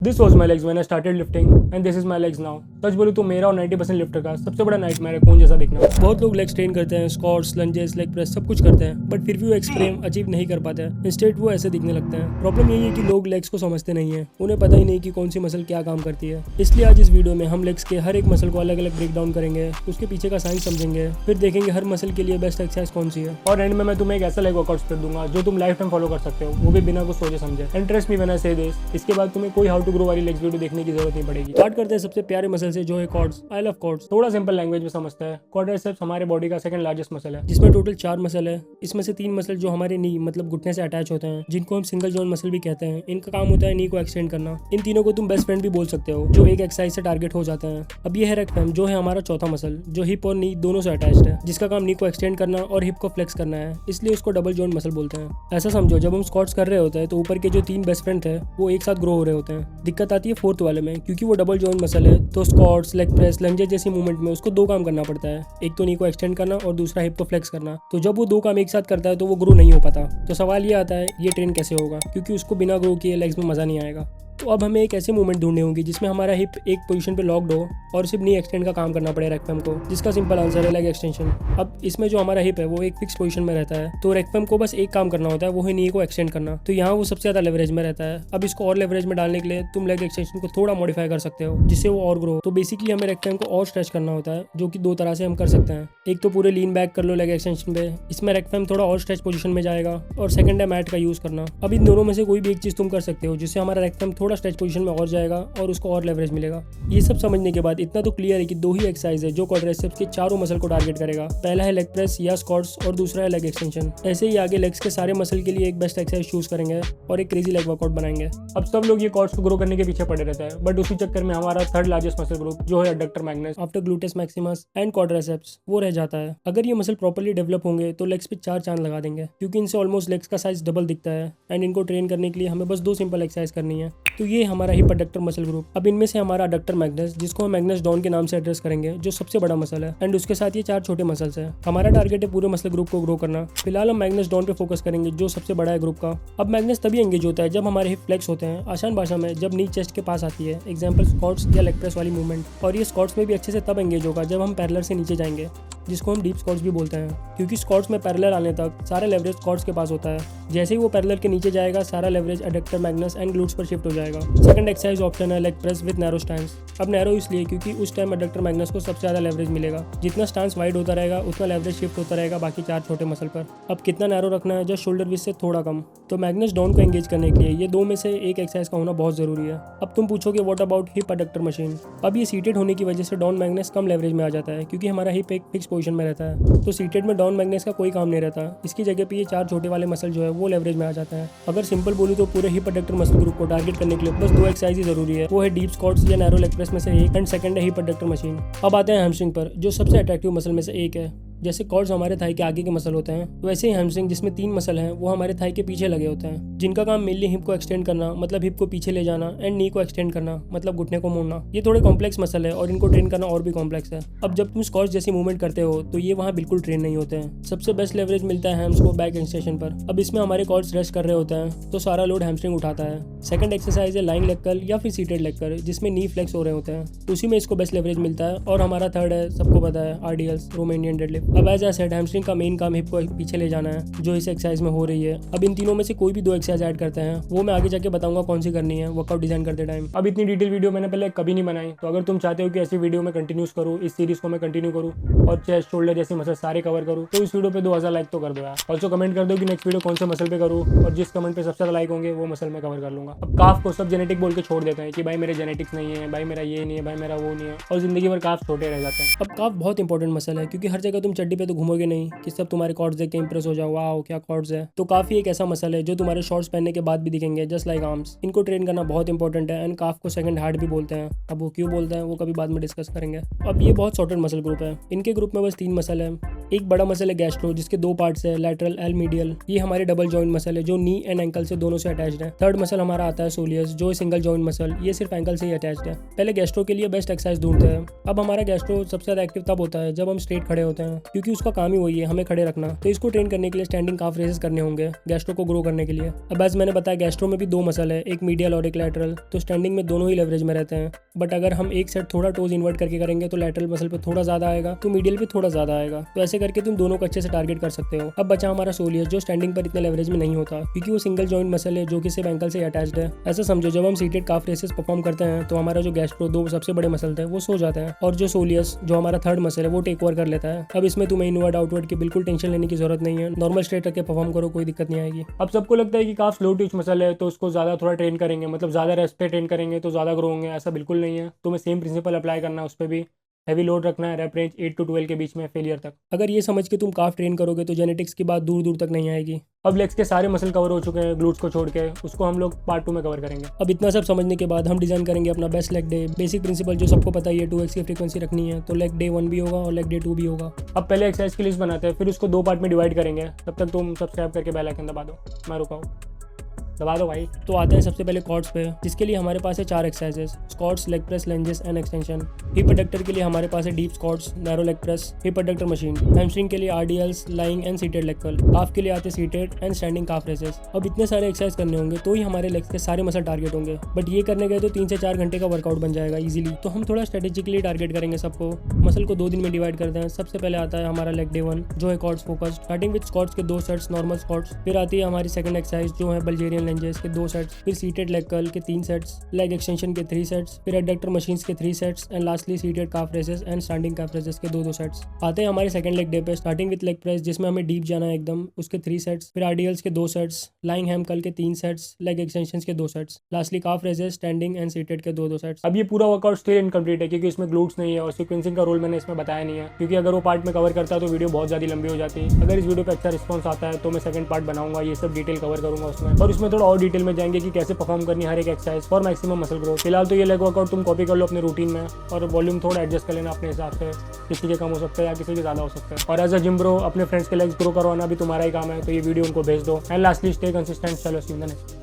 This was my legs when I started lifting and this is my legs now. सच बोलूं तो मेरा और 90% लिफ्टर का सबसे बड़ा नाइटमेयर है कौन जैसा दिखना। बहुत लोग लेग्स ट्रेन करते हैं, स्क्वाट्स, लंजेस, लेग प्रेस सब कुछ करते हैं, बट फिर भी वो एक्सट्रीम अचीव नहीं कर पाते हैं। इंस्टेड वो ऐसे दिखने लगते हैं। प्रॉब्लम यही है कि लोग लेग्स को समझते नहीं है, उन्हें पता ही नहीं कि कौन सी मसल क्या काम करती है। इसलिए आज इस वीडियो में हम लेग्स के हर एक मसल को अलग अलग ब्रेक डाउन करेंगे, उसके पीछे का साइंस समझेंगे, फिर देखेंगे हर मसल के लिए बेस्ट एक्सरसाइज कौन सी है, और एंड में मैं तुम्हें एक ऐसा लेग वर्कआउट कर दूंगा जो तुम लाइफ टाइम फॉलो कर सकते हो, वो भी बिना कुछ सोचे समझे। And trust me when I से दिस, इसके बाद तुम्हें कोई हाउ टू ग्रो वाली लेग्स वीडियो देखने की जरूरत नहीं पड़ेगी। स्टार्ट करते हैं सबसे प्यारे मसल से जो है क्वाड्स। I love quads. थोड़ा सिंपल लैंग्वेज में समझते हैं। क्वाड्रिसेप्स हमारे बॉडी का सेकंड लार्जेस्ट मसल है, जिसमें टोटल 4 मसल है। इसमें से 3 मसल जो हमारे नी मतलब घुटने से अटैच होते हैं, जिनको हम सिंगल जॉइंट मसल भी कहते हैं। इनका काम होता है नी को एक्सटेंड करना। इन तीनों को तुम बेस्ट फ्रेंड भी बोल सकते हो, जो एक एक्सरसाइज से टारगेट हो जाते हैं। अब ये है रेक्टम, जो है हमारा चौथा मसल, जो हिप और नी दोनों से अटैच्ड है, जिसका काम नी को एक्सटेंड करना और हिप को फ्लेक्स करना है, इसलिए उसको डबल जॉइंट मसल बोलते हैं। ऐसा समझो, जब हम स्क्वाट्स कर रहे होते हैं तो ऊपर के जो 3 बेस्ट फ्रेंड थे वो एक साथ ग्रो हो रहे होते हैं। दिक्कत आती है फोर्थ वाले में, क्योंकि वो डबल जॉइंट मसल है, तो स्क्वाट्स, लेग प्रेस, लंजेस जैसी मूवमेंट में उसको 2 काम करना पड़ता है। एक तो नी को एक्सटेंड करना और दूसरा हिप को फ्लेक्स करना। तो जब वो 2 काम एक साथ करता है तो वो ग्रो नहीं हो पाता। तो सवाल ये आता है ये ट्रेन कैसे होगा, क्योंकि उसको बिना ग्रो किए लेग्स में मजा नहीं आएगा। तो अब हमें एक ऐसे मूवमेंट ढूंढनी होगी जिसमें हमारा हिप एक पोजीशन पे लॉक्ड हो और सिर्फ नी एक्सटेंड का काम करना पड़े रेक्टम को, जिसका सिंपल आंसर है लेग एक्सटेंशन। अब इसमें जो हमारा हिप है वो एक फिक्स पोजीशन में रहता है, तो रेक्टम को बस एक काम करना होता है, वो है नी को एक्सटेंड करना। तो यहाँ वो सबसे ज्यादा लेवरेज में रहता है। अब इसको और लेवरेज में डालने के लिए तुम लेग एक्सटेंशन को थोड़ा मॉडिफाई कर सकते हो, जिससे वो और ग्रो। तो बेसिकली हमें रेक्टम को और स्ट्रेच करना होता है, जो कि 2 तरह से हम कर सकते हैं। एक तो पूरे लीन बैक कर लो लेग एक्सटेंशन पे, इसमें रेक्टम थोड़ा और स्ट्रेच पोजीशन में जाएगा, और सेकंड है मैट का यूज करना। अब इन दोनों में से कोई भी एक चीज तुम कर सकते हो, जिससे हमारा रेक्टम थोड़ा स्ट्रेच पोजीशन में और जाएगा और उसको और लेवरेज मिलेगा। ये सब समझने के बाद इतना तो क्लियर है कि 2 ही एक्सरसाइज है जो क्वाड्रिसेप्स के चारों मसल को टारगेट करेगा। पहला है लेग प्रेस या स्क्वाट्स और दूसरा है लेग एक्सटेंशन। ऐसे ही आगे लेग्स के सारे मसल के लिए एक बेस्ट एक्सरसाइज चूज करेंगे और एक क्रेजी लेग वर्कआउट बनाएंगे। अब सब लोग ये क्वाड्स को ग्रो करने के पीछे पड़े रहते हैं, बट उसी चक्कर में हमारा थर्ड लार्जेस्ट मसल ग्रुप जो है adductor Magnus after ग्लूटेस Maximus and quadriceps वो रह जाता है। अगर ये मसल प्रॉपर्ली डेवलप होंगे तो लेग्स पे 4 चांद लगा देंगे, क्योंकि इनसे ऑलमोस्ट लेग्स का साइज डबल दिखता है। एंड इनको ट्रेन करने के लिए हमें बस 2 सिंपल एक्सरसाइज करनी है। तो ये हमारा हिप एडक्टर मसल ग्रुप। अब इनमें से हमारा एडक्टर मैग्नस, जिसको हम मैग्नस डॉन के नाम से एड्रेस करेंगे, जो सबसे बड़ा मसल है, एंड उसके साथ ये 4 छोटे मसल्स हैं। हमारा टारगेट है पूरे मसल ग्रुप को ग्रो करना। फिलहाल हम मैग्नस डॉन पे फोकस करेंगे, जो सबसे बड़ा है ग्रुप का। अब मैग्नस तभी एंगेज होता है जब हमारे हिप फ्लेक्स होते हैं, आसान भाषा में जब नी चेस्ट के पास आती है, एग्जाम्पल स्क्वाट्स या लेग प्रेस वाली मूवमेंट। और ये स्क्वाट्स में भी अच्छे से तब एंगेज होगा जब हम पैरेलल से नीचे जाएंगे, जिसको हम डीप स्क्वाट्स भी बोलते हैं, क्योंकि स्क्वाट्स में पैरेलल आने तक सारा लेवरेज स्क्वाट्स के पास होता है। जैसे ही वो पैरेलल के नीचे जाएगा, सारा leverage adductor Magnus and glutes पर शिफ्ट हो जाएगा। सेकंड एक्सरसाइज ऑप्शन है leg press with narrow stance. अब नैरो इसलिए क्योंकि उस टाइम एडक्टर मैग्नस को सबसे ज्यादा लेवरेज मिलेगा। जितना स्टांस वाइड होता रहेगा उतना लेवरेज शिफ्ट होता रहेगा बाकी 4 छोटे मसल पर। अब कितना नैरो रखना है, जस्ट शोल्डर विड्थ से थोड़ा कम। तो मैग्नस डॉन को एंगेज करने के लिए ये 2 में से एक एक्सरसाइज का होना बहुत जरूरी है। अब तुम पूछोगे what about hip adductor machine. अब ये सीटेड होने की वजह से डॉन मैग्नस कम लेवरेज में आ जाता है, क्योंकि हमारा हिप एक फिक्स पोजीशन में रहता है। तो सीटेड में डॉन मैग्नस का कोई काम नहीं रहता। इसकी जगह पे ये 4 छोटे वाले मसल जो है वो लेवरेज में आ जाता है। अगर सिंपल बोलूं तो पूरे हिप एडक्टर मसल ग्रुप को टारगेट करने के लिए बस 2 एक्सरसाइज ही जरूरी है, वो है डीप स्क्वाट्स या नैरो लेग प्रेस में से एक, एंड सेकंड है हिप एडक्टर मशीन। अब आते हैं हैमस्ट्रिंग पर, जो सबसे अट्रैक्टिव मसल में से एक है। जैसे क्वाड्स हमारे थाई के आगे के मसल होते हैं, वैसे ही हैमस्ट्रिंग जिसमें 3 मसल हैं वो हमारे थाई के पीछे लगे होते हैं, जिनका काम मेनली हिप को एक्सटेंड करना, मतलब हिप को पीछे ले जाना, एंड नी को एक्सटेंड करना, मतलब घुटने को मोड़ना। ये थोड़े कॉम्प्लेक्स मसल है और इनको ट्रेन करना और भी कॉम्प्लेक्स है। अब जब तुम स्क्वाट्स जैसी मूवमेंट करते हो तो ये वहाँ बिल्कुल ट्रेन नहीं होते हैं। सबसे बेस्ट लेवरेज मिलता है हैम्स को बैक एक्सटेंशन पर। अब इसमें हमारे क्वाड्स रेस्ट कर रहे होते हैं, तो सारा लोड हैमस्ट्रिंग उठाता है। सेकंड एक्सरसाइज है लाइंग लेग कर्ल या फिर सीटेड लेग कर्ल, जिसमें नी फ्लेक्स हो रहे होते हैं, उसी में इसको बेस्ट लेवरेज मिलता है। और हमारा थर्ड है, सबको पता है, आरडीएल्स, रोमेनियन डेडलिफ्ट। अब एज आई सेड, हैमस्ट्रिंग का मेन काम हिप को पीछे ले जाना है, जो इस एक्सरसाइज में हो रही है। अब इन तीनों में से कोई भी 2 एक्सरसाइज ऐड करते हैं, वो मैं आगे जाके बताऊंगा कौन सी करनी है वर्कआउट डिजाइन करते टाइम। अब इतनी डिटेल वीडियो मैंने पहले कभी नहीं बनाई, तो अगर तुम चाहते हो कि ऐसी वीडियो में कंटिन्यूस करूँ, इस सीरीज को मैं कंटिन्यू करूँ और चेस्ट, शोल्डर जैसे मसल सारे कवर करूँ, तो इस वीडियो पे 2000 लाइक तो कर दो यार। ऑल्सो कमेंट कर दो कि नेक्स्ट वीडियो कौन से मसल पे करूँ, और जिस कमेंट पे सबसे ज्यादा लाइक होंगे वो मसल में कवर कर लूंगा। अब काफ को सब जेनेटिक बोल के छोड़ देते हैं कि भाई मेरे जेनेटिक्स नहीं है, भाई मेरा ये नहीं है, भाई मेरा वो नहीं है, और जिंदगी भर काफ छोटे रह जाते हैं। अब काफ बहुत इंपॉर्टेंट मसल है, क्योंकि हर जगह तुम चड्डी पे तो घूमोगे नहीं कि सब तुम्हारे कॉर्ड्स देख के इंप्रेस हो जाओ, वाओ क्या कॉर्ड्स है। तो काफी एक ऐसा मसल है जो तुम्हारे शॉर्ट्स पहनने के बाद भी दिखेंगे, जस्ट लाइक आर्म्स। इनको ट्रेन करना बहुत इंपॉर्टेंट है, एंड काफ को सेकंड हार्ट भी बोलते हैं। अब वो क्यों बोलते हैं वो कभी बाद में डिस्कस करेंगे। अब ये बहुत शॉर्टेड मसल ग्रुप है। इनके ग्रुप में बस 3 मसल है। एक बड़ा मसल है गैस्ट्रो, जिसके 2 पार्ट्स है, लैटरल एंड मीडियल। ये हमारे डबल जॉइंट मसल है, जो नी एंड एंकल से दोनों से अटैच्ड है। थर्ड मसल हमारा आता है सोलियस, जो सिंगल जॉइंट मसल, ये सिर्फ एंकल से ही अटैच्ड है। पहले गैस्ट्रो के लिए बेस्ट एक्सरसाइज ढूंढते हैं। अब हमारा गैस्ट्रो सबसे ज्यादा एक्टिव तब होता है जब हम स्ट्रेट खड़े होते हैं, क्योंकि उसका काम ही वही है, हमें खड़े रखना। तो इसको ट्रेन करने के लिए स्टैंडिंग काफ रेसेस करने होंगे गैस्ट्रो को ग्रो करने के लिए। अब एज मैंने बताया गैस्ट्रो में भी दो मसल है, एक मीडियल और एक लैटरल। तो स्टैंडिंग में दोनों ही लेवरेज में रहते हैं, बट अगर हम एक सेट थोड़ा टोज इन्वर्ट करके करेंगे तो लैटरल मसल पे थोड़ा ज्यादा आएगा, तो मीडियल पे थोड़ा ज्यादा आएगा। तो ऐसे करके तुम दोनों को अच्छे से टारगेट कर सकते हो। अब बचा हमारा सोलियस जो स्टैंडिंग पर इतने लेवरेज में नहीं होता, क्योंकि वो सिंगल जॉइंट मसल है जो कि सिर्फ एंकल से अटैच्ड है। ऐसा समझो जब हम सीटेड काफ रेसेस परफॉर्म करते हैं तो हमारा जो गैस्ट्रो दो सबसे बड़े मसल थे वो सो जाते हैं, और जो सोलियस जो हमारा थर्ड मसल है वो टेक ओवर कर लेता है। अब इसमें तुम्हें इनवर्ट आउटवर्ट की बिल्कुल टेंशन लेने की जरूरत नहीं है, नॉर्मल स्ट्रेट रख के परफॉर्म करो, कोई दिक्कत नहीं आएगी। अब सबको लगता है कि काफ स्लो ट्विच मसल है तो उसको ज्यादा थोड़ा ट्रेन करेंगे, मतलब ज्यादा रेस्ट पे ट्रेन करेंगे तो ज्यादा ग्रो होंगे। ऐसा बिल्कुल नहीं है, तुम्हें सेम प्रिंसिपल अप्लाई करना है उस पर भी। हैवी लोड रखना है, रैप रेंज 8 to 12 के बीच में फेलियर तक। अगर ये समझ के तुम काफ ट्रेन करोगे तो जेनेटिक्स की बात दूर दूर तक नहीं आएगी। अब लेग्स के सारे मसल कवर हो चुके हैं ग्लूट्स को छोड़ के, उसको हम लोग पार्ट 2 में कवर करेंगे। अब इतना सब समझने के बाद हम डिजाइन करेंगे अपना best leg day. Basic principle जो सबको पता ही है, 2x की फ्रीक्वेंसी रखनी है, तो लेग डे 1 भी होगा और लेग डे 2 भी होगा। अब पहले एक्सरसाइज की लिस्ट बनाते हैं, फिर उसको 2 पार्ट में डिवाइड करेंगे। तब तक तुम सब्सक्राइब करके बेल आइकन दबा दो, मैं रुका हूँ, दबा दो भाई। तो आते हैं सबसे पहले क्वाड्स पे, जिसके लिए हमारे पास है 4 exercises: squats, leg press, lunges and extension. Hip adductor के लिए हमारे पास है deep squats, narrow leg press, hip adductor machine. Hamstring के लिए RDLs, lying and seated leg curl. Calf के लिए आते seated and standing calf raises. अब इतने सारे एक्सरसाइज करने होंगे तो ही हमारे लेग्स के सारे मसल टारगेट होंगे, बट ये करने गए तो 3 से 4 घंटे का वर्कआउट बन जाएगा इजीली। तो हम थोड़ा स्ट्रेटेजिकली टारगेट करेंगे सबको। मसल को 2 दिन में डिवाइड करते हैं। सबसे पहले आता है हमारा लेग डे 1 जो है quads focused, starting with squats के 2 सेट्स नॉर्मल स्क्वाट्स। फिर आती है हमारी सेकंड एक्सरसाइज जो है बल्गेरियन लंजेस के 2 सेट्स, फिर सीटेड लेग कर्ल के 3 सेट्स, लेग एक्सटेंशन के 3 सेट्स, फिर एडक्टर मशीन्स के 3 sets and lastly seated calf raises and standing calf raises के 2 सेट्स। आते हैं हमारे सेकंड लेग डे पे, स्टार्टिंग विद लेग प्रेस जिसमें हमें डीप जाना है एकदम, उसके 3 सेट्स, फिर आरडीएल्स के 2 सेट्स, लाइंग हैम कर्ल के 3 सेट्स, लेग एक्सटेंशंस के 2 sets, lastly calf raises, standing and seated के 2 सेट्स। अब ये पूरा वर्कआउट स्टिल इनकम्प्लीट है क्योंकि इसमें ग्लूट्स नहीं है और सीक्वेंसिंग का रोल मैंने इसमें बताया नहीं है, क्योंकि अगर वो पार्ट में कवर करता है तो वीडियो बहुत ज़्यादा लंबी हो जाती है। अगर इस वीडियो पे अच्छा रिस्पॉन्स आता है तो मैं सेकंड पार्ट बनाऊंगा, ये सब डिटेल कवर करूंगा उसमें, और उसमें थोड़ा और डिटेल में जाएंगे कि कैसे परफॉर्म करनी हर एक exercise for maximum muscle growth. फिलहाल तो ये लेग वर्कआउट तुम कॉपी कर लो अपने रूटीन में, और वॉल्यूम थोड़ा एडजस्ट कर लेना अपने हिसाब से, किसी के कम हो सकता है या किसी के ज़्यादा हो सकता है। और एज अ जिम ब्रो अपने फ्रेंड्स के लेग्स ग्रो करवाना भी तुम्हारा ही काम है, तो ये वीडियो उनको भेज दो। And lastly stay consistent. चलो सी यू इन द नेक्स्ट।